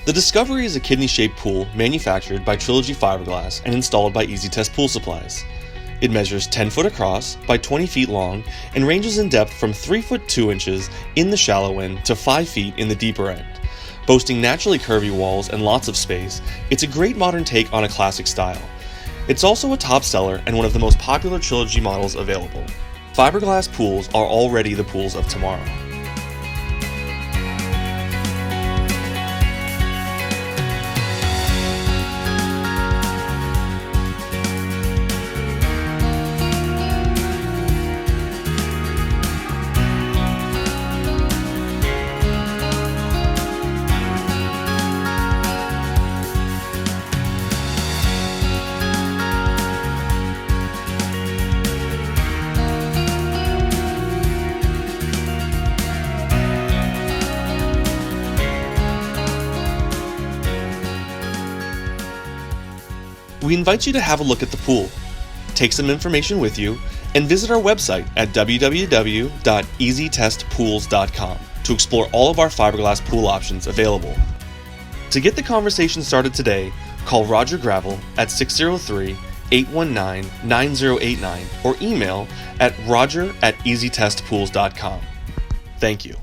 The Discovery is a kidney-shaped pool manufactured by Trilogy Fiberglass and installed by Easy Test Pool Supplies. It measures 10 foot across by 20 feet long and ranges in depth from 3 foot 2 inches in the shallow end to 5 feet in the deeper end. Boasting naturally curvy walls and lots of space, it's a great modern take on a classic style. It's also a top seller and one of the most popular Trilogy models available. Fiberglass pools are already the pools of tomorrow. We invite you to have a look at the pool, take some information with you, and visit our website at www.easytestpools.com to explore all of our fiberglass pool options available. To get the conversation started today, call Roger Gravel at 603-819-9089 or email at roger@easytestpools.com. Thank you.